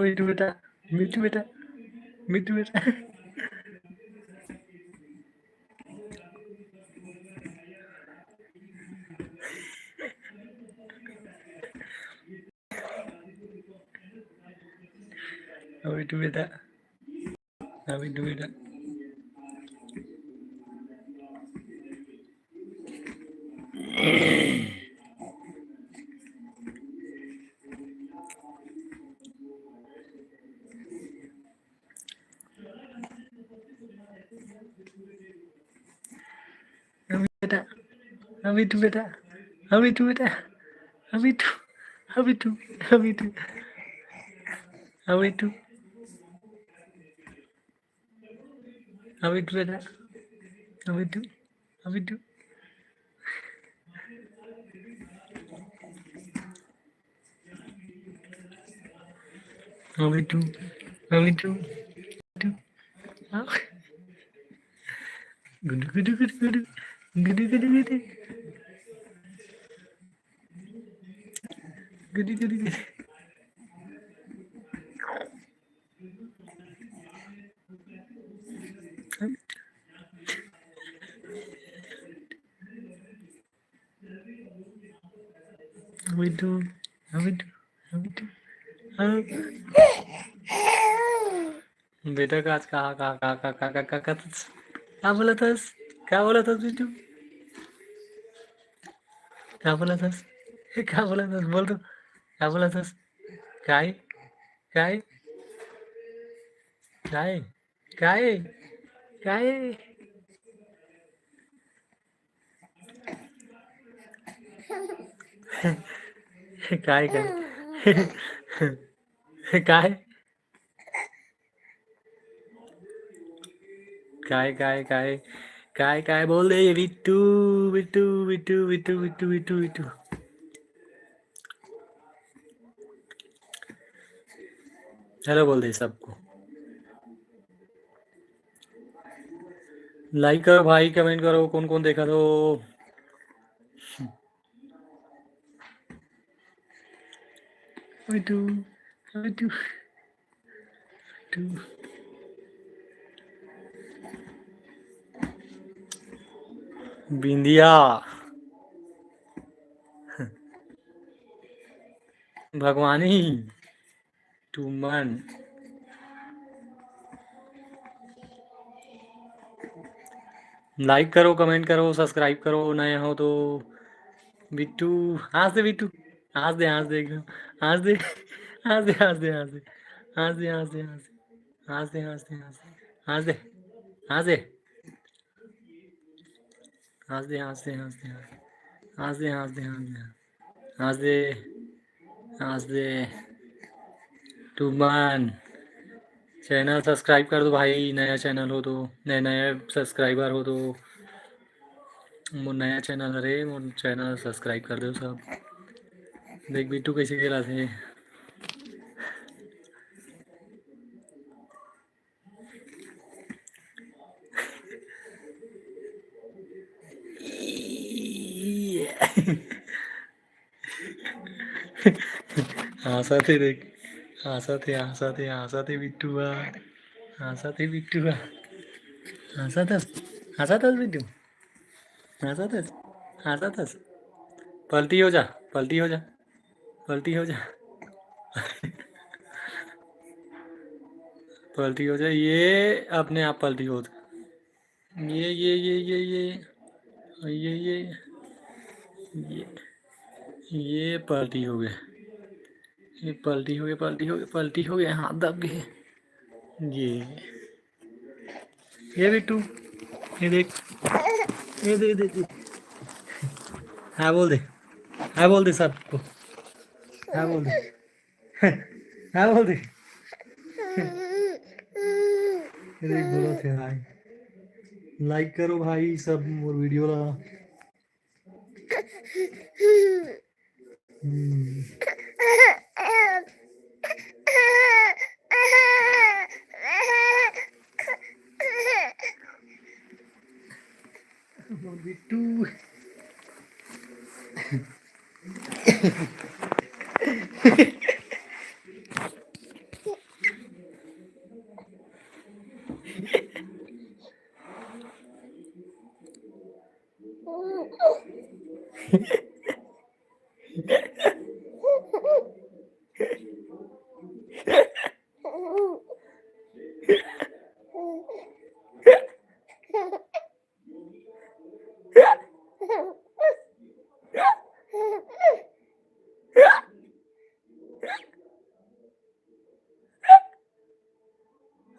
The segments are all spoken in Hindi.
मिट्टू बेटा, मिट्टू बेटा, मिट्टू बेटा। मिट्टू बेटा, मिट्टू बेटा। बेटा, मिट्टू बेटा, मिट्टू बेटा, मिट्टू, मिट्टू, मिट्टू, मिट्टू, मिट्टू बेटा, मिट्टू, मिट्टू, मिट्टू, मिट्टू, गुडू गुडू गुडू गुडू गुडू गुडू गुडू गुडू गुडू गुडू। मिट्टू, मिट्टू, मिट्टू, बेटा का आज कहा कहा कहा कहा कहा कहा कहा क्या बोला था? क्या बोला था बिट्टू? क्या बोला था? क्या बोला था? बोल दो, क्या बोला था? काय काय काय काय काय काय काय काय काय काय काय काय काय बोल दे बिट्टू, बिट्टू, बिट्टू, बिट्टू, बिट्टू, बिट्टू, बिट्टू। हेलो बोल दे सबको। लाइक करो भाई, कमेंट करो, कौन कौन देखा तो। बिट्टू, बिट्टू, बिट्टू। बिंदिया, भगवानी, टूमन, लाइक करो, कमेंट करो, सब्सक्राइब करो, नए हो तो। बिट्टू, हंस दे बिट्टू, हंस दे, हंस दे एकदम, हंस दे, हंस दे, हंस दे, हंस दे, हंस दे, हंस दे, हंस दे, हंस दे, हंस दे, हंस दे, हंस दे, हंस दे, हंस दे, हंस दे, हंस दे, हंस दे, हंस दे, टूमन। चैनल सब्सक्राइब कर दो भाई, नया चैनल हो तो, नए नए सब्सक्राइबर हो तो। मोर नया चैनल अरे मोर चैनल सब्सक्राइब कर दो सब। देख बिट्टू कैसे खेला थे। हंसा थे देख, हंसा थे, हंसा थे, हंसा थे बिट्टुआ, हंसा थे बिट्टुआ, हंसा था, हंसा था बिट्टू, हंसा था, हंसा था। पलटी हो जा, पलटी हो जा, पलटी हो जा, पलटी हो जा, ये अपने आप पलटी हो। ये ये पलटी हो गए, ये पलटी हो गए, पलटी हो गए, पलटी हो गए, हाथ दब गए। ये बिट्टू, ये देख, ये दे दे दे। हाँ बोल दे, हाँ बोल दे सबको, हाँ बोल दे, हाँ बोल दे। ये देख बोलो थे भाई, लाइक करो भाई सब और वीडियो ला। बिट्टू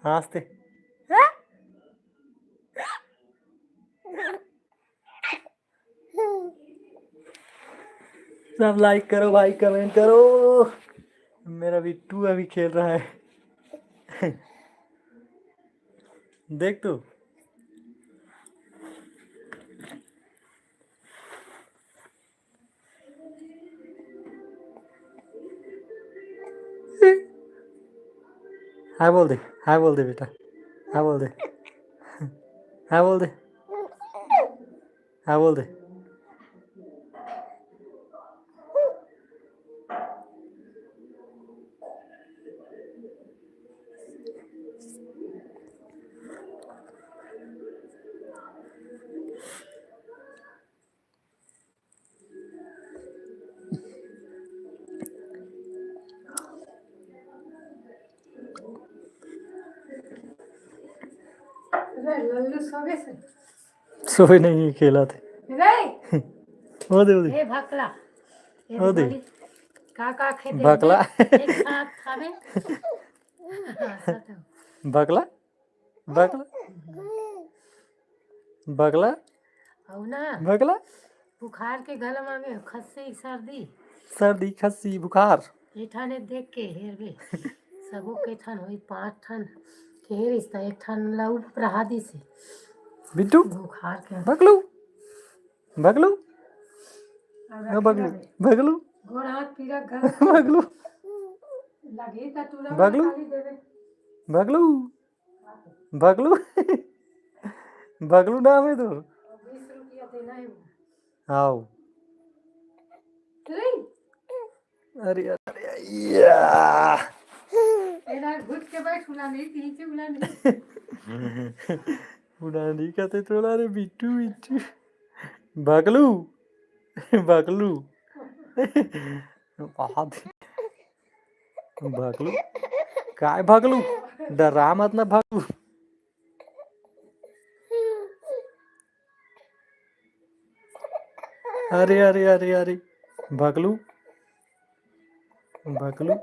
हंसते। सब लाइक करो भाई, कमेंट करो। मेरा बिट्टू अभी खेल रहा है। देख तू। हाय बोल दे, हाय बोल दे बेटा, हाय बोल दे, हाय बोल दे, हाय बोल दे। लल्लू सोवे से सोए नहीं, खेला थे। वो दे, वो दे, ए भकला ए वो दे। बोली का खेते भकला। एक साथ खावे। सत भकला, भकला, भकला, औ ना भकला। बुखार के गलमा में खस्सी सर्दी सर्दी, खस्सी, बुखार। एठाने देख के हेरबे सबो के ठन होई 5 ठन के हेरिस त एक ठन लऊ रहा दी से बिट्टू, बुखार के भगलू, भगलू, और भगलू, भगलू, गोड़ हाथ पीरा गल भगलू, लगी त तुरा भगलू, खाली देवे भगलू, भगलू। भगलू नाम है तो। 20 रुपया देना है आओ। नहीं अरे अरे या। एना घुट के बैठ उला नहीं नीचे उला नहीं उड़ानी कहते थोड़ा रे बिट्टू, बिट्टू। भगलू, भगलू। बहुत। भगलू, काय भगलू, डरा मत ना भगलू। अरे अरे अरे अरे, भगलू, भगलू,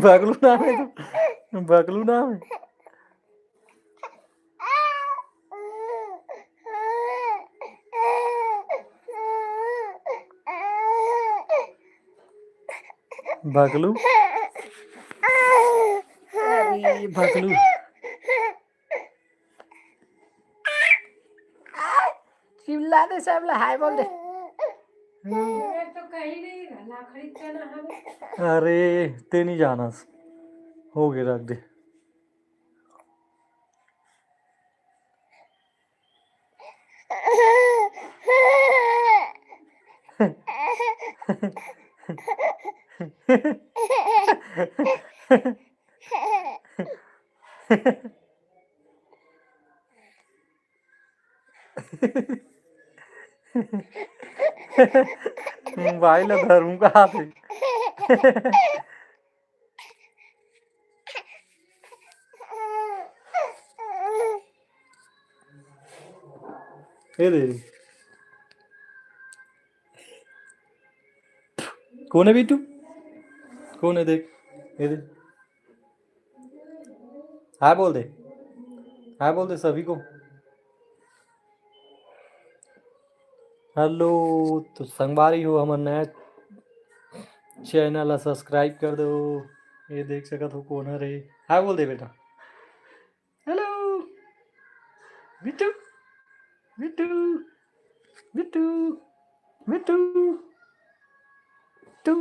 भगलू नाम है तो, भगलू नाम है। भगलू, अरे भगलू। चिल्ला दे सब, हाय बोल दे। तो कहीं नहीं रहना खरीद के ना हमें अरे ते नहीं जाना, हो गया, रख दे। भाई ला धरूंगा हाथ में। ये दे, कौन है बिट्टू, कौन है देख, ये दे। हाय बोल दे, हाय बोल दे सभी को। हेलो, तो संगवारी हो हमार नया चैनल सब्सक्राइब कर दो। ये देख सकत हो कौन है रे। हाय बोल दे बेटा। हेलो बिट्टू, बिट्टू, बिट्टू, बिट्टू, बिट्टू।